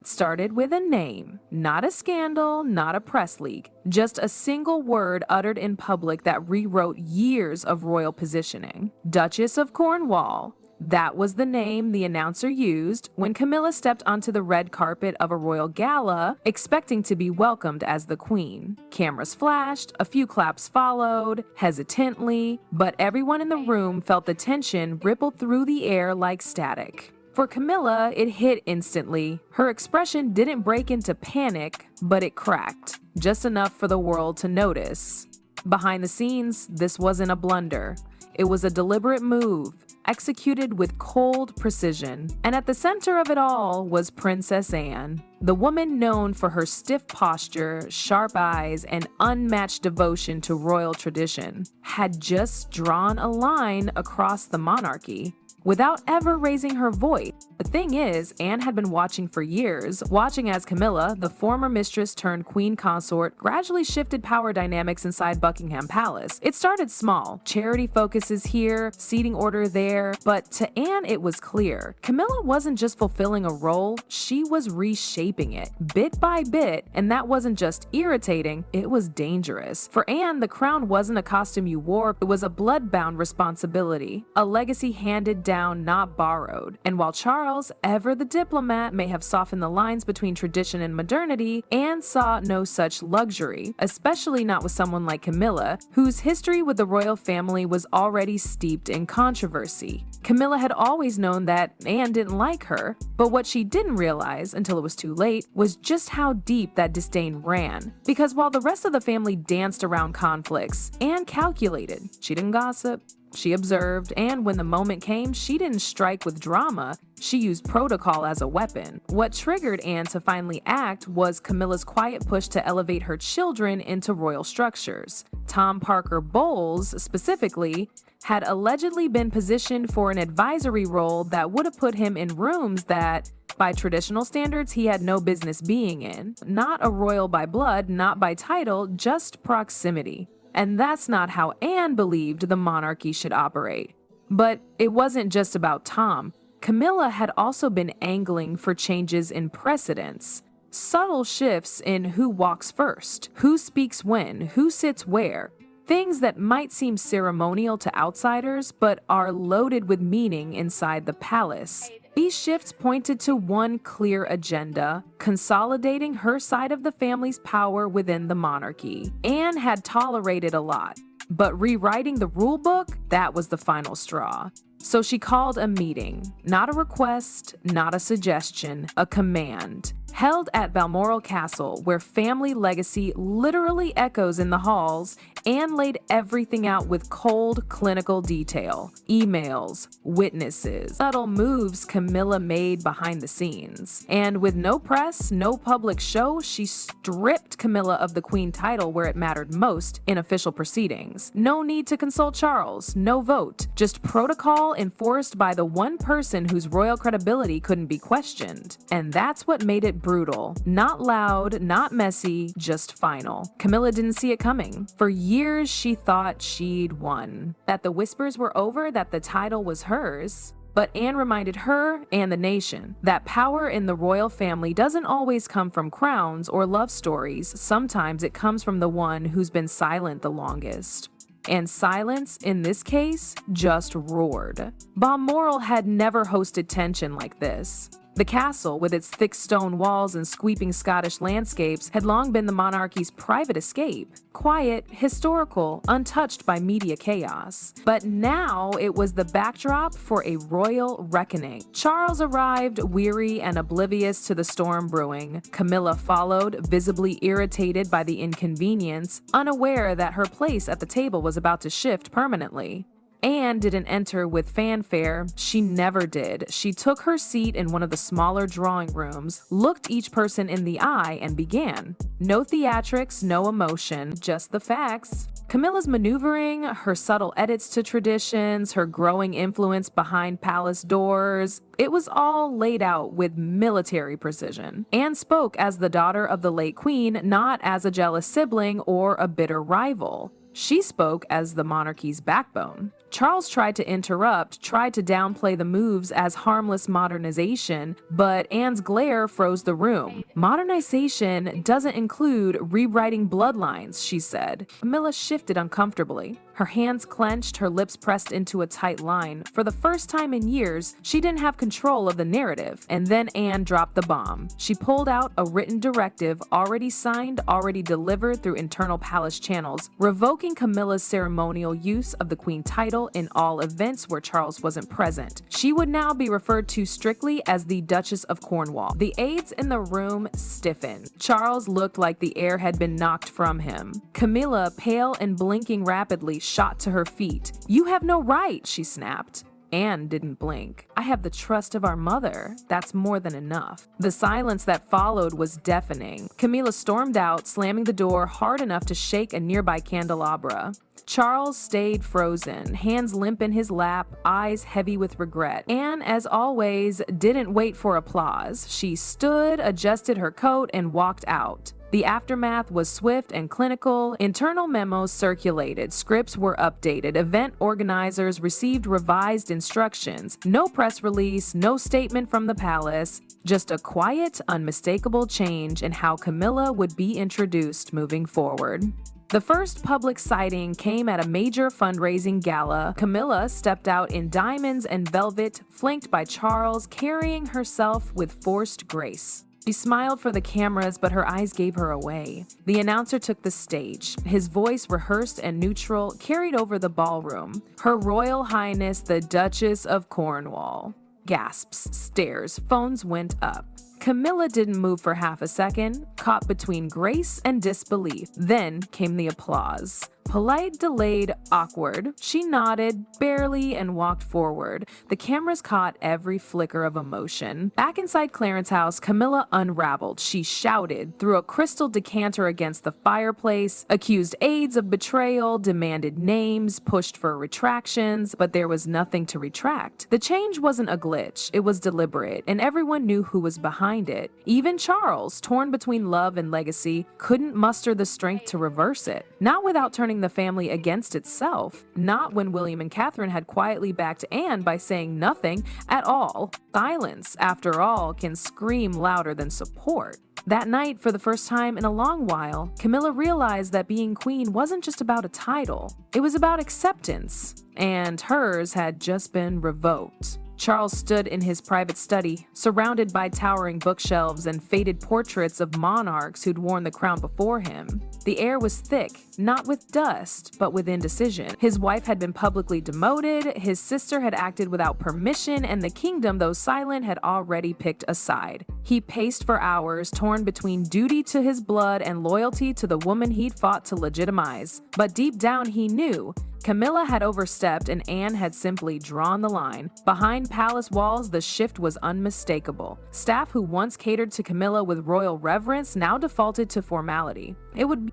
It started with a name, not a scandal, not a press leak, just a single word uttered in public that rewrote years of royal positioning. Duchess of Cornwall. That was the name the announcer used when Camilla stepped onto the red carpet of a royal gala, expecting to be welcomed as the queen. Cameras flashed, a few claps followed, hesitantly, but everyone in the room felt the tension ripple through the air like static. For Camilla, it hit instantly. Her expression didn't break into panic, but it cracked, just enough for the world to notice. Behind the scenes, this wasn't a blunder. It was a deliberate move, executed with cold precision. And at the center of it all was Princess Anne, the woman known for her stiff posture, sharp eyes, and unmatched devotion to royal tradition, had just drawn a line across the monarchy without ever raising her voice. The thing is, Anne had been watching for years, watching as Camilla, the former mistress turned queen consort, gradually shifted power dynamics inside Buckingham Palace. It started small, charity focuses here, seating order there, but to Anne it was clear. Camilla wasn't just fulfilling a role, she was reshaping it, bit by bit, and that wasn't just irritating, it was dangerous. For Anne, the crown wasn't a costume you wore, it was a blood-bound responsibility, a legacy handed down, not borrowed. And while Charles, ever the diplomat, may have softened the lines between tradition and modernity, Anne saw no such luxury, especially not with someone like Camilla, whose history with the royal family was already steeped in controversy. Camilla had always known that Anne didn't like her, but what she didn't realize until it was too late was just how deep that disdain ran. Because while the rest of the family danced around conflicts, Anne calculated. She didn't gossip. She observed, and when the moment came, she didn't strike with drama, she used protocol as a weapon. What triggered Anne to finally act was Camilla's quiet push to elevate her children into royal structures. Tom Parker Bowles, specifically, had allegedly been positioned for an advisory role that would have put him in rooms that, by traditional standards, he had no business being in. Not a royal by blood, not by title, just proximity. And that's not how Anne believed the monarchy should operate. But it wasn't just about Tom. Camilla had also been angling for changes in precedence. Subtle shifts in who walks first, who speaks when, who sits where. Things that might seem ceremonial to outsiders, but are loaded with meaning inside the palace. These shifts pointed to one clear agenda: consolidating her side of the family's power within the monarchy. Anne had tolerated a lot, but rewriting the rulebook, that was the final straw. So she called a meeting, not a request, not a suggestion, a command, held at Balmoral Castle, where family legacy literally echoes in the halls. Anne laid everything out with cold, clinical detail. Emails, witnesses, subtle moves Camilla made behind the scenes. And with no press, no public show, she stripped Camilla of the queen title where it mattered most, in official proceedings. No need to consult Charles, no vote, just protocol enforced by the one person whose royal credibility couldn't be questioned. And that's what made it brutal. Not loud, not messy, just final. Camilla didn't see it coming. For years, she thought she'd won, that the whispers were over, that the title was hers. But Anne reminded her and the nation that power in the royal family doesn't always come from crowns or love stories. Sometimes it comes from the one who's been silent the longest. And silence, in this case, just roared. Balmoral had never hosted tension like this. The castle, with its thick stone walls and sweeping Scottish landscapes, had long been the monarchy's private escape. Quiet, historical, untouched by media chaos. But now it was the backdrop for a royal reckoning. Charles arrived, weary and oblivious to the storm brewing. Camilla followed, visibly irritated by the inconvenience, unaware that her place at the table was about to shift permanently. Anne didn't enter with fanfare. She never did. She took her seat in one of the smaller drawing rooms, looked each person in the eye, and began. No theatrics, no emotion, just the facts. Camilla's maneuvering, her subtle edits to traditions, her growing influence behind palace doors, it was all laid out with military precision. Anne spoke as the daughter of the late queen, not as a jealous sibling or a bitter rival. She spoke as the monarchy's backbone. Charles tried to interrupt, tried to downplay the moves as harmless modernization, but Anne's glare froze the room. Modernization doesn't include rewriting bloodlines, she said. Camilla shifted uncomfortably. Her hands clenched, her lips pressed into a tight line. For the first time in years, she didn't have control of the narrative. And then Anne dropped the bomb. She pulled out a written directive already signed, already delivered through internal palace channels, revoking Camilla's ceremonial use of the Queen title in all events where Charles wasn't present. She would now be referred to strictly as the Duchess of Cornwall. The aides in the room stiffened. Charles looked like the air had been knocked from him. Camilla, pale and blinking rapidly, shot to her feet. "You have no right," she snapped. Anne didn't blink. "I have the trust of our mother. That's more than enough." The silence that followed was deafening. Camilla stormed out, slamming the door hard enough to shake a nearby candelabra. Charles stayed frozen, hands limp in his lap, eyes heavy with regret. Anne, as always, didn't wait for applause. She stood, adjusted her coat, and walked out. The aftermath was swift and clinical. Internal memos circulated, scripts were updated, event organizers received revised instructions. No press release, no statement from the palace, just a quiet, unmistakable change in how Camilla would be introduced moving forward. The first public sighting came at a major fundraising gala. Camilla stepped out in diamonds and velvet, flanked by Charles, carrying herself with forced grace. She smiled for the cameras, but her eyes gave her away. The announcer took the stage. His voice, rehearsed and neutral, carried over the ballroom. "Her Royal Highness, the Duchess of Cornwall." Gasps, stares, phones went up. Camilla didn't move for half a second, caught between grace and disbelief. Then came the applause. Polite, delayed, awkward. She nodded, barely, and walked forward. The cameras caught every flicker of emotion. Back inside Clarence's house, Camilla unraveled. She shouted, threw a crystal decanter against the fireplace, accused aides of betrayal, demanded names, pushed for retractions, but there was nothing to retract. The change wasn't a glitch, it was deliberate, and everyone knew who was behind it. Even Charles, torn between love and legacy, couldn't muster the strength to reverse it. Not without turning the family against itself. Not when William and Catherine had quietly backed Anne by saying nothing at all. Silence, after all, can scream louder than support. That night, for the first time in a long while, Camilla realized that being queen wasn't just about a title. It was about acceptance, and hers had just been revoked. Charles stood in his private study, surrounded by towering bookshelves and faded portraits of monarchs who'd worn the crown before him. The air was thick, not with dust, but with indecision. His wife had been publicly demoted, his sister had acted without permission, and the kingdom, though silent, had already picked a side. He paced for hours, torn between duty to his blood and loyalty to the woman he'd fought to legitimize. But deep down he knew Camilla had overstepped and Anne had simply drawn the line. Behind palace walls, the shift was unmistakable. Staff who once catered to Camilla with royal reverence now defaulted to formality.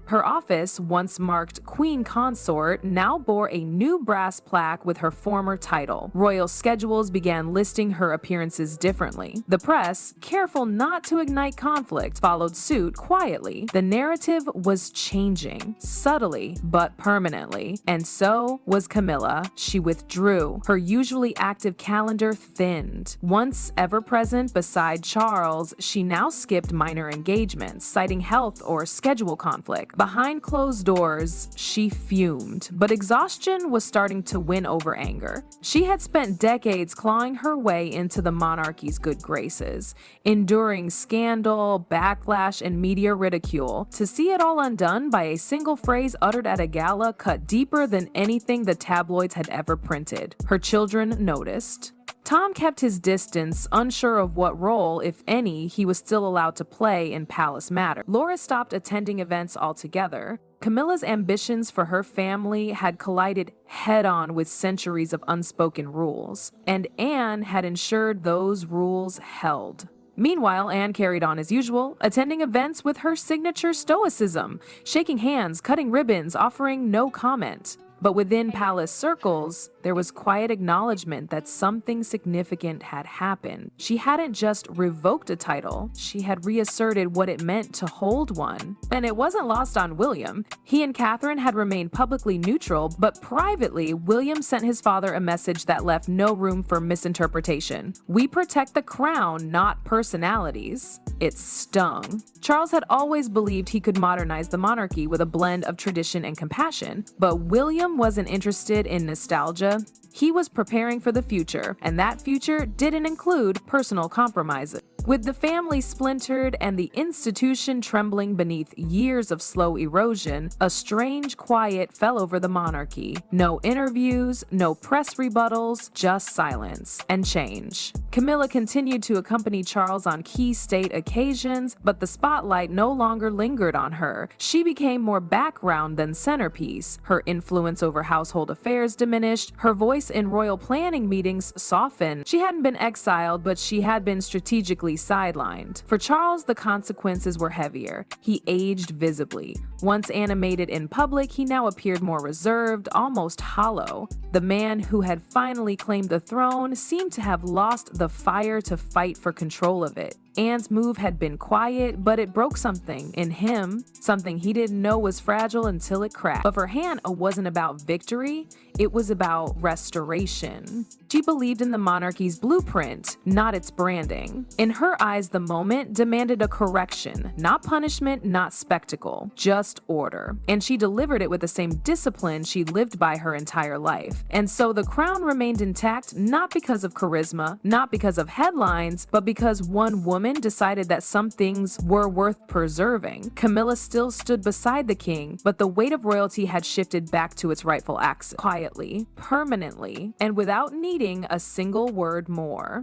Her office, once marked Queen Consort, now bore a new brass plaque with her former title. Royal schedules began listing her appearances differently. The press, careful not to ignite conflict, followed suit quietly. The narrative was changing, subtly but permanently, and so was Camilla. She withdrew. Her usually active calendar thinned. Once ever present beside Charles, she now skipped minor engagements, citing health or schedule conflict. Behind closed doors, she fumed, but exhaustion was starting to win over anger. She had spent decades clawing her way into the monarchy's good graces, enduring scandal, backlash, and media ridicule. To see it all undone by a single phrase uttered at a gala cut deeper than anything the tabloids had ever printed. Her children noticed. Tom kept his distance, unsure of what role, if any, he was still allowed to play in palace matters. Laura stopped attending events altogether. Camilla's ambitions for her family had collided head-on with centuries of unspoken rules, and Anne had ensured those rules held. Meanwhile, Anne carried on as usual, attending events with her signature stoicism, shaking hands, cutting ribbons, offering no comment. But within palace circles, there was quiet acknowledgement that something significant had happened. She hadn't just revoked a title, she had reasserted what it meant to hold one. And it wasn't lost on William. He and Catherine had remained publicly neutral, but privately, William sent his father a message that left no room for misinterpretation. "We protect the crown, not personalities." It stung. Charles had always believed he could modernize the monarchy with a blend of tradition and compassion, but William wasn't interested in nostalgia. He was preparing for the future, and that future didn't include personal compromises. With the family splintered and the institution trembling beneath years of slow erosion, a strange quiet fell over the monarchy. No interviews, no press rebuttals, just silence and change. Camilla continued to accompany Charles on key state occasions, but the spotlight no longer lingered on her. She became more background than centerpiece. Her influence over household affairs diminished, her voice in royal planning meetings softened. She hadn't been exiled, but she had been strategically sidelined. For Charles, the consequences were heavier. He aged visibly. Once animated in public, he now appeared more reserved, almost hollow. The man who had finally claimed the throne seemed to have lost the fire to fight for control of it. Anne's move had been quiet, but it broke something in him, something he didn't know was fragile until it cracked. But for Anne, it wasn't about victory, it was about restoration. She believed in the monarchy's blueprint, not its branding. In her eyes, the moment demanded a correction, not punishment, not spectacle, just order. And she delivered it with the same discipline she lived by her entire life. And so the crown remained intact, not because of charisma, not because of headlines, but because one woman decided that some things were worth preserving. Camilla still stood beside the king, but the weight of royalty had shifted back to its rightful axis, quietly, permanently, and without needing a single word more.